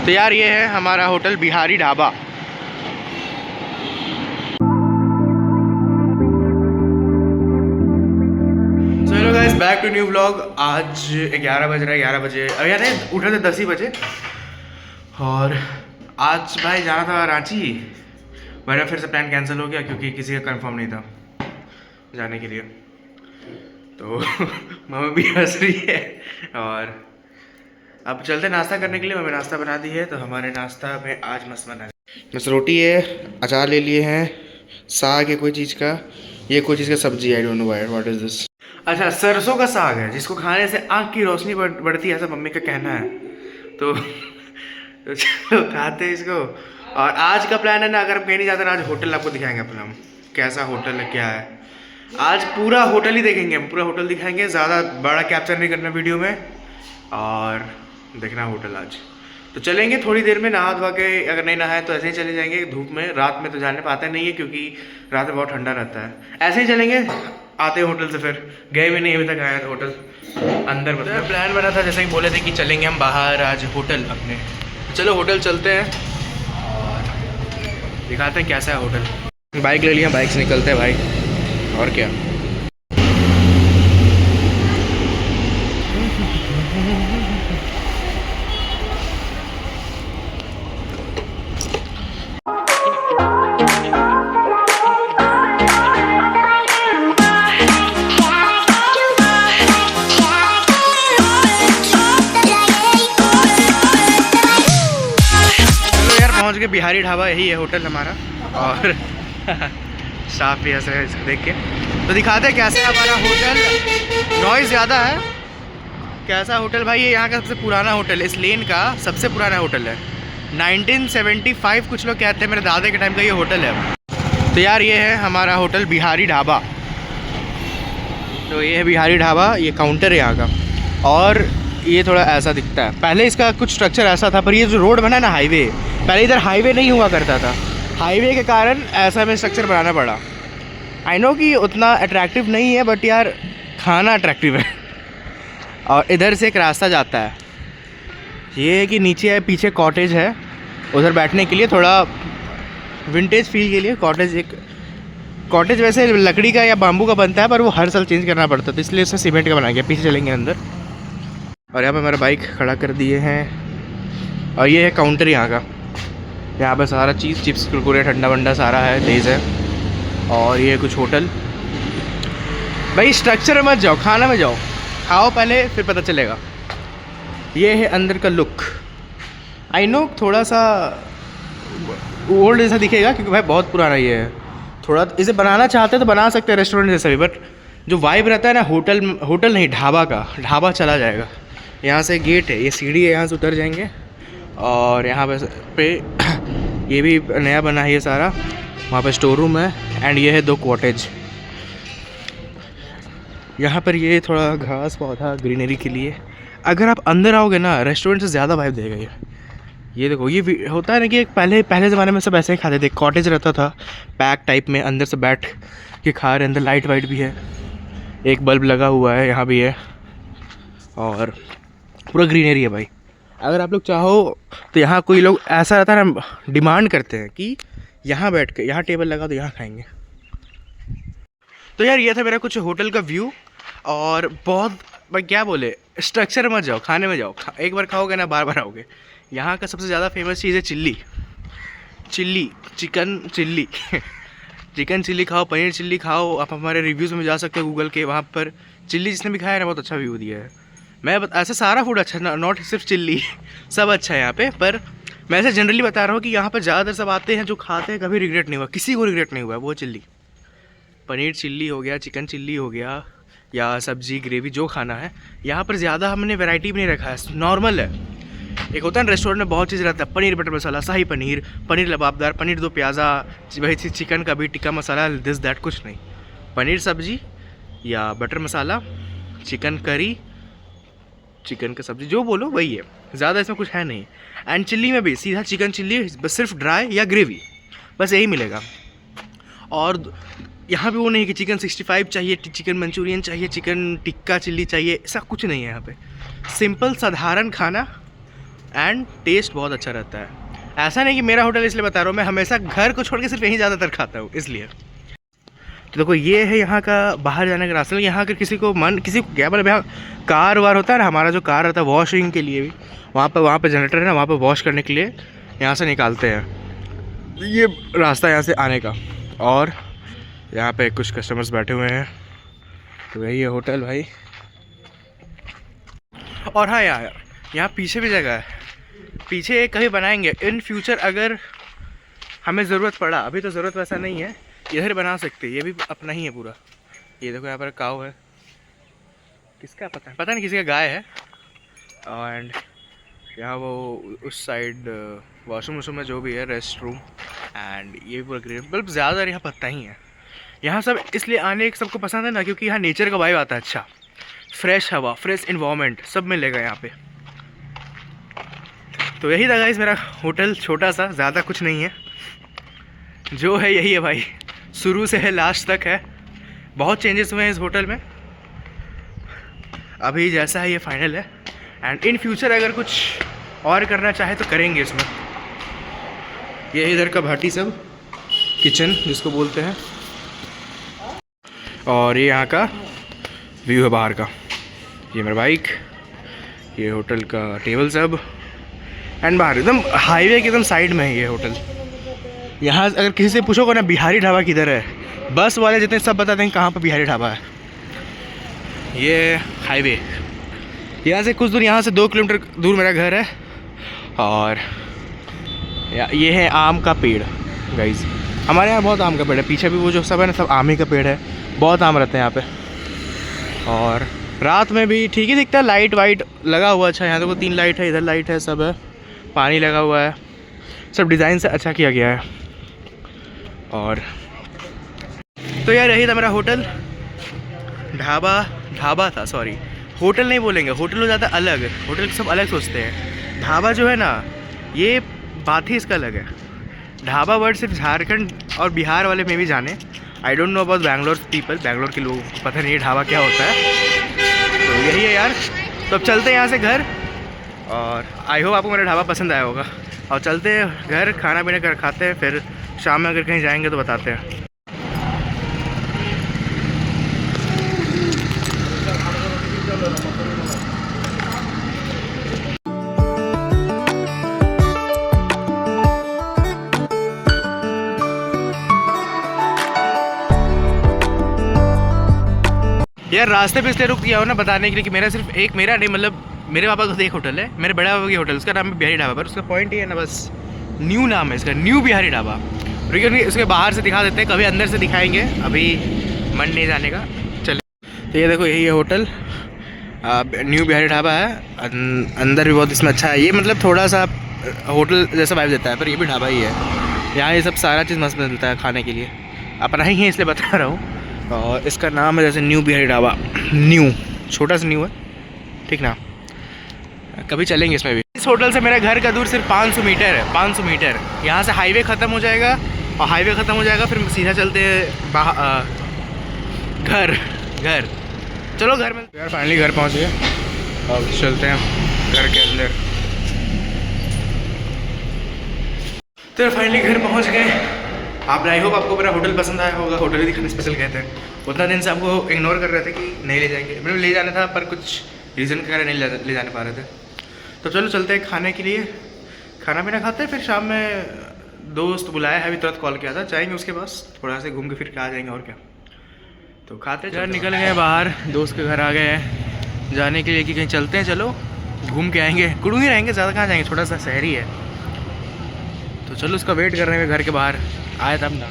तो यार ये है हमारा होटल बिहारी ढाबा। चलो guys, back to new vlog. आज 11 बज रहा है, 11 बजे। अब यार उठे थे 10 ही बजे। और आज भाई जाना था रांची, मेरा फिर से प्लान कैंसिल हो गया क्योंकि किसी का कंफर्म नहीं था जाने के लिए। तो मम्मी भी हंस रही है। और अब चलते नाश्ता करने के लिए। मम्मी नाश्ता बना दी है, तो हमारे नाश्ता में आज मस्त बना है। बस रोटी है, अचार ले लिए हैं, साग है कोई चीज़ का, ये कोई चीज़ का सब्जी है, I don't know what is this. अच्छा, सरसों का साग है जिसको खाने से आँख की रोशनी बढ़ती है, ऐसा मम्मी का कहना है। तो चलो खाते हैं इसको। और आज का प्लान है ना, अगर हम कहीं नहीं जाते ना, आज होटल आपको दिखाएंगे अपना, हम कैसा होटल है क्या है। आज पूरा होटल ही देखेंगे हम, पूरा होटल दिखाएंगे, ज़्यादा बड़ा कैप्चर नहीं करना वीडियो में। और देखना होटल आज। तो चलेंगे थोड़ी देर में, नहा धोवा के, अगर नहीं नहाए तो ऐसे ही चले जाएंगे धूप में। रात में तो जाने पाते नहीं है क्योंकि रात में बहुत ठंडा रहता है। ऐसे ही चलेंगे, आते हैं होटल से। फिर गए भी नहीं अभी तक, आया था होटल अंदर। मतलब प्लान बना था, जैसे कि बोले थे कि चलेंगे हम बाहर आज होटल अपने। चलो होटल चलते हैं और दिखाते हैं कैसा है होटल। बाइक ले लिया, बाइक से निकलते हैं भाई, और क्या। पहुंच गए बिहारी ढाबा, यही है होटल हमारा। और स्टाफ भी हंस रहे हैं इसको देख के। तो दिखाते हैं कैसा है हमारा होटल। नॉइज़ ज़्यादा है। कैसा होटल भाई, ये यहाँ का सबसे पुराना होटल है, इस लेन का सबसे पुराना होटल है। 1975 कुछ लोग कहते हैं, मेरे दादा के टाइम का ये होटल है। तो यार ये है हमारा होटल बिहारी ढाबा। तो ये है बिहारी ढाबा, ये काउंटर है यहाँ का। और ये थोड़ा ऐसा दिखता है। पहले इसका कुछ स्ट्रक्चर ऐसा था, पर ये जो रोड बना है ना, हाईवे, पहले इधर हाईवे नहीं हुआ करता था। हाईवे के कारण ऐसा में स्ट्रक्चर बनाना पड़ा। आई नो कि उतना अट्रैक्टिव नहीं है, बट यार खाना अट्रैक्टिव है। और इधर से एक रास्ता जाता है, ये है कि नीचे है, पीछे कॉटेज है, उधर बैठने के लिए थोड़ा विंटेज फील के लिए कॉटेज। एक कॉटेज वैसे लकड़ी का या बाम्बू का बनता है, पर वो हर साल चेंज करना पड़ता है, तो इसलिए उसे सीमेंट का बना गया। पीछे चलेंगे अंदर। और यहाँ पे हमारा बाइक खड़ा कर दिए हैं। और ये है काउंटर यहाँ का। यहाँ पे सारा चीज़, चिप्स, कुरकुरे, ठंडा वंडा सारा है, तेज़ है। और ये कुछ होटल। भाई स्ट्रक्चर में मत जाओ, खाना में जाओ, खाओ पहले फिर पता चलेगा। ये है अंदर का लुक। आई नो थोड़ा सा ओल्ड जैसा दिखेगा क्योंकि भाई बहुत पुराना ये है। थोड़ा इसे बनाना चाहते हैं तो बना सकते हैं रेस्टोरेंट जैसा भी, बट जो वाइब रहता है ना होटल नहीं, ढाबा का, ढाबा चला जाएगा। यहाँ से गेट है, ये सीढ़ी है, यहाँ से उतर जाएंगे। और यहाँ पे ये भी नया बना है ये सारा। वहाँ पे स्टोर रूम है। एंड ये है 2 कॉटेज। यहाँ पर ये थोड़ा घास पौधा ग्रीनरी के लिए। अगर आप अंदर आओगे ना, रेस्टोरेंट से ज़्यादा वाइब देगा ये देखो, ये होता है ना कि पहले ज़माने में सब ऐसे ही खाते थे। कॉटेज रहता था पैक टाइप में, अंदर से बैठ के खा रहे, अंदर लाइट वाइट भी है, एक बल्ब लगा हुआ है, यहाँ भी है। और पूरा ग्रीनरी है भाई। अगर आप लोग चाहो तो यहाँ कोई लोग ऐसा रहता है ना, डिमांड करते हैं कि यहाँ बैठ के, यहाँ टेबल लगा तो यहाँ खाएंगे। तो यार ये था मेरा कुछ होटल का व्यू। और बहुत भाई क्या बोले, स्ट्रक्चर मत जाओ, खाने में जाओ। एक बार खाओगे ना, बार बार आओगे। यहाँ का सबसे ज़्यादा फेमस चीज़ है चिकन चिल्ली। चिकन चिल्ली खाओ, पनीर चिल्ली खाओ। आप हमारे रिव्यूज़ में जा सकते हो गूगल के, वहाँ पर चिल्ली जिसने भी खाया है ना, बहुत अच्छा व्यू दिया है। ऐसे सारा फूड अच्छा है, नॉट सिर्फ चिल्ली, सब अच्छा है यहाँ पे। पर मैं ऐसे जनरली बता रहा हूँ कि यहाँ पर ज़्यादातर सब आते हैं जो खाते हैं, कभी रिग्रेट नहीं हुआ, किसी को रिग्रेट नहीं हुआ वो चिल्ली। पनीर चिल्ली हो गया, चिकन चिल्ली हो गया, या सब्जी ग्रेवी जो खाना है। यहाँ पर ज़्यादा हमने वैरायटी भी नहीं रखा है, नॉर्मल है। एक होता है ना रेस्टोरेंट में बहुत चीज़ रहता है, पनीर बटर मसाला, शाही पनीर, पनीर लबाबदार, पनीर 2 प्याज़ा, वही चिकन का भी टिक्का मसाला, दिस दैट, कुछ नहीं। पनीर सब्जी या बटर मसाला, चिकन करी, चिकन का सब्जी, जो बोलो वही है, ज़्यादा इसमें कुछ है नहीं। एंड चिल्ली में भी सीधा चिकन चिल्ली, बस सिर्फ ड्राई या ग्रेवी, बस यही मिलेगा। और यहाँ पे वो नहीं कि चिकन 65 चाहिए, चिकन मंचूरियन चाहिए, चिकन टिक्का चिल्ली चाहिए, ऐसा कुछ नहीं है यहाँ पे। सिंपल साधारण खाना एंड टेस्ट बहुत अच्छा रहता है। ऐसा नहीं कि मेरा होटल इसलिए बता रहा हूँ, मैं हमेशा घर को छोड़ के सिर्फ यहीं ज़्यादातर खाता हूँ इसलिए। तो देखो ये है यहाँ का बाहर जाने का रास्ता। यहाँ अगर किसी को क्या बोले, यहाँ कार वार होता है ना, हमारा जो कार रहता है वॉशिंग के लिए भी, वहाँ पे जनरेटर है ना, वहाँ पे वॉश करने के लिए यहाँ से निकालते हैं। ये रास्ता यहाँ से आने का। और यहाँ पे कुछ कस्टमर्स बैठे हुए हैं। तो यही है होटल भाई। और हाँ यार, यहाँ पीछे भी जगह है, पीछे कभी बनाएंगे इन फ्यूचर अगर हमें ज़रूरत पड़ा। अभी तो ज़रूरत वैसा नहीं है, इधर बना सकते हैं। ये भी अपना ही है पूरा। ये देखो यहाँ पर काऊ है, किसका पता नहीं, किसी का गाय है। एंड यहाँ वो उस साइड वॉशरूम में जो भी है, रेस्ट रूम। एंड ये पूरा ग्रीन, बल्ब ज़्यादा यहाँ पत्ता ही है। यहाँ सब इसलिए आने सबको पसंद है ना, क्योंकि यहाँ नेचर का वाइब आता है। अच्छा, फ्रेश हवा, फ्रेश इन्वायरमेंट सब मिलेगा यहाँ पे। तो यही था गाइस मेरा होटल, छोटा सा, ज़्यादा कुछ नहीं है। जो है यही है भाई, शुरू से है लास्ट तक है। बहुत चेंजेस हुए हैं इस होटल में, अभी जैसा है ये फाइनल है। एंड इन फ्यूचर अगर कुछ और करना चाहे तो करेंगे इसमें। ये इधर का भाटी सब किचन जिसको बोलते हैं, और ये यहाँ का व्यू है बाहर का। ये मेरा बाइक, ये होटल का टेबल सब। एंड बाहर एकदम हाईवे के एकदम साइड में है ये होटल। यहाँ अगर किसी से पूछोगे ना बिहारी ढाबा किधर है, बस वाले जितने सब बता देंगे कहाँ पर बिहारी ढाबा है। ये हाईवे, यहाँ से कुछ दूर, यहाँ से 2 किलोमीटर दूर मेरा घर है। और ये है आम का पेड़ गाइज। हमारे यहाँ बहुत आम का पेड़ है, पीछे भी वो जो सब है ना, सब आम ही का पेड़ है। बहुत आम रहते हैं यहाँ पे। और रात में भी ठीक ही दिखता है, लाइट वाइट लगा हुआ। अच्छा, यहाँ तो 3 लाइट है, इधर लाइट है, सब है, पानी लगा हुआ है, सब डिज़ाइन से अच्छा किया गया है। और तो यार यही था मेरा होटल, ढाबा था, सॉरी होटल नहीं बोलेंगे, होटल हो जाता है अलग, होटल सब अलग सोचते हैं। ढाबा जो है ना, ये बात ही इसका अलग है। ढाबा वर्ड सिर्फ झारखंड और बिहार वाले में भी जाने। I don't know about Bangalore people, Bangalore के लोगों को पता नहीं है ढाबा क्या होता है। तो यही है यार। तो अब चलते हैं यहाँ से घर, और आई होप आपको मेरा ढाबा पसंद आया होगा। और चलते हैं घर, खाना पीना कर खाते हैं, फिर शाम में अगर कहीं जाएंगे तो बताते हैं। यार रास्ते पे इसलिए रुक गया हो ना बताने के लिए कि मेरा सिर्फ एक, मेरा नहीं मतलब मेरे पापा का एक होटल है, मेरे बड़े पापा की होटल, उसका नाम है बिहारी ढाबा। पर उसका पॉइंट ये है ना, बस न्यू नाम है इसका, न्यू बिहारी ढाबा। लेकिन उसके बाहर से दिखा देते हैं, कभी अंदर से दिखाएंगे, अभी मन नहीं जाने का। चलिए, तो ये देखो यही है होटल, न्यू बिहारी ढाबा है। अंदर भी बहुत इसमें अच्छा है, ये मतलब थोड़ा सा होटल जैसा वाइब देता है, पर ये भी ढाबा ही है। यहाँ ये सब सारा चीज़ मस्त मिलता है खाने के लिए, अपना ही है इसलिए बता रहा हूँ। और इसका नाम है जैसे न्यू बिहारी ढाबा, न्यू, छोटा सा न्यू है, ठीक ना। कभी चलेंगे इसमें भी। इस होटल से मेरे घर का दूर सिर्फ 500 मीटर है, 500 मीटर। यहाँ से हाईवे ख़त्म हो जाएगा, और हाईवे ख़त्म हो जाएगा फिर सीधा चलते हैं घर। चलो घर में यार, फाइनली घर पहुँच गए, अब चलते हैं घर के अंदर। तो फाइनली घर पहुँच गए। आप आई होप आपको मेरा होटल पसंद आया होगा। होटल ही दिखाने स्पेशल गए थे, उतना दिन से आपको इग्नोर कर रहे थे कि नहीं ले जाएंगे, मतलब ले जाना था पर कुछ रीज़न के कारण नहीं ले जाने पा रहे थे। तो चलो चलते हैं खाने के लिए, खाना पीना खाते हैं, फिर शाम में दोस्त बुलाया है, अभी तुरंत कॉल किया था, जाएंगे उसके पास, थोड़ा सा घूम के फिर के आ जाएंगे और क्या। तो खाते यार, निकल गए बाहर, दोस्त के घर आ गए हैं जाने के लिए कि कहीं चलते हैं, चलो घूम के आएंगे। कुड़ू ही रहेंगे, ज़्यादा कहाँ जाएंगे, छोटा सा शहर ही है। तो चलो उसका वेट कर रहे हैं घर के बाहर, आए तब ना।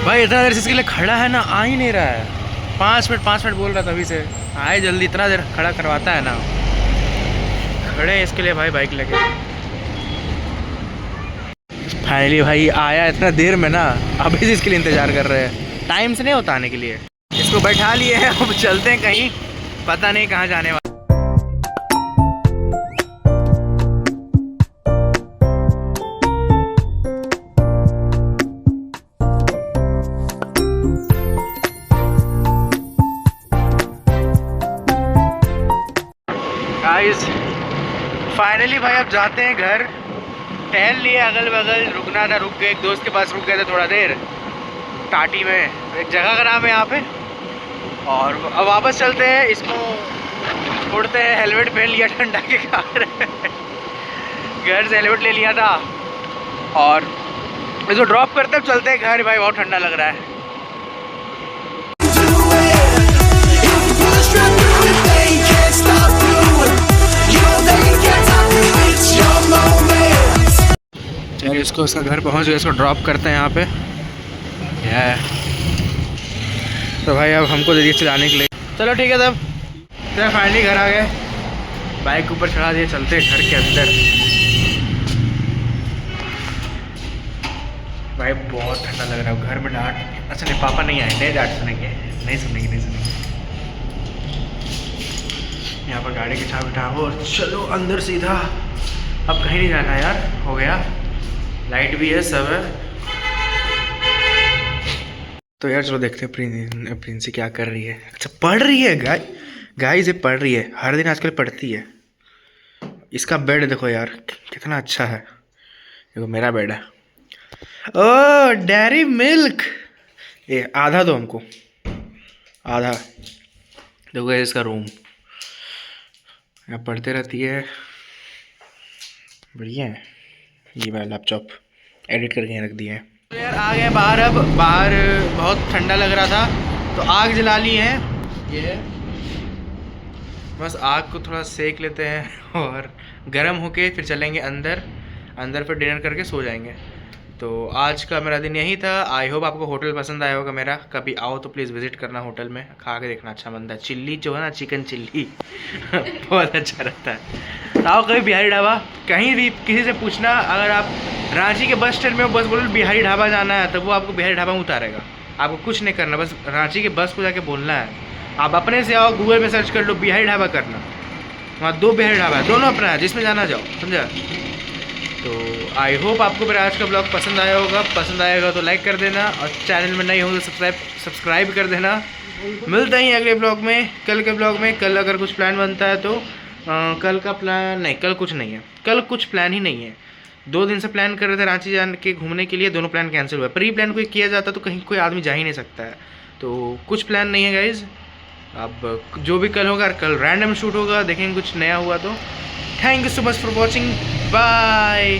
भाई इतना देर इसके लिए खड़ा है ना, आ ही नहीं रहा है। 5 मिनट बोल रहा था अभी से, आए जल्दी, इतना देर खड़ा करवाता है ना। खड़े इसके लिए भाई बाइक लेके। फाइनली भाई आया इतना देर में ना, अभी से इसके लिए इंतज़ार कर रहे हैं, टाइम से नहीं होता आने के लिए। इसको बैठा लिए हैं, अब चलते हैं कहीं, पता नहीं कहाँ जाने वाले। गाइस फाइनली भाई अब जाते हैं घर। टहल लिए अगल बगल, रुकना था रुक गए, एक दोस्त के पास रुक गए थे थोड़ा देर टाटी में, एक जगह का नाम है यहाँ पे। और अब वापस चलते हैं, इसको उड़ते हैं। हेलमेट पहन लिया ठंडा के कारण घर से हेलमेट ले लिया था और इसको ड्रॉप करते अब चलते हैं घर। भाई बहुत ठंडा लग रहा है। चलिए इसको उसका घर पहुंच गया, इसको ड्रॉप करते हैं यहाँ पे। तो भाई अब हमको दे दिए चलाने के लिए। चलो ठीक है तब तो फाइनली घर आ गए, बाइक ऊपर चढ़ा दिए, चलते हैं घर के अंदर। भाई बहुत ठंडा लग रहा है। घर में डांट, अच्छा नहीं पापा नहीं आए, नहीं डांट सुनेंगे, नहीं सुनेंगे। यहाँ पर गाड़ी की चाबी उठाओ और चलो अंदर सीधा। अब कहीं नहीं जाना यार, हो गया, लाइट भी है, सब है। तो यार चलो देखते हैं प्रिंसी क्या कर रही है। अच्छा पढ़ रही है गाइस, ये पढ़ रही है, हर दिन आजकल पढ़ती है। इसका बेड देखो यार कितना अच्छा है, देखो मेरा बेड है। ओ डेयरी मिल्क, ये आधा दो हमको, आधा। देखो ये इसका रूम, यहाँ पढ़ते रहती है, बढ़िया है। ये मेरा लैपटॉप एडिट करके रख दिया है। तो यार आ गए बाहर। अब बाहर बहुत ठंडा लग रहा था तो आग जला ली है, ये बस आग को थोड़ा सेक लेते हैं और गर्म होके फिर चलेंगे अंदर फिर डिनर करके सो जाएंगे। तो आज का मेरा दिन यही था। आई होप आपको होटल पसंद आया होगा मेरा। कभी आओ तो प्लीज़ विजिट करना होटल में, खा के देखना, अच्छा बनता है। चिल्ली जो है ना, चिकन चिल्ली बहुत अच्छा रहता है। आओ कभी बिहारी ढाबा, कहीं भी किसी से पूछना, अगर आप रांची के बस स्टैंड में बस बोलो बिहारी ढाबा जाना है, तो वो आपको बिहारी ढाबा में उतारेगा। आपको कुछ नहीं करना, बस रांची के बस को जाके बोलना है। आप अपने से आओ, गूगल में सर्च कर लो बिहारी ढाबा करना, वहाँ 2 बिहारी ढाबा है, दोनों अपना है, जिसमें जाना जाओ, समझा। तो आई होप आपको मेरा आज का ब्लॉग पसंद आया होगा। पसंद आएगा तो लाइक कर देना और चैनल में नए हो तो सब्सक्राइब कर देना। मिलते हैं अगले ब्लॉग में, कल के ब्लॉग में। कल अगर कुछ प्लान बनता है तो कल का प्लान नहीं, कल कुछ नहीं है, कल कुछ प्लान ही नहीं है। 2 दिन से प्लान कर रहे थे रांची जाने के घूमने के लिए, दोनों प्लान कैंसिल हुआ। प्री प्लान कोई किया जाता तो कहीं कोई आदमी जा ही नहीं सकता है। तो कुछ प्लान नहीं है गाइज। अब जो भी कल होगा, कल रैंडम शूट होगा, देखेंगे कुछ नया हुआ तो। Thank you so much for watching, bye.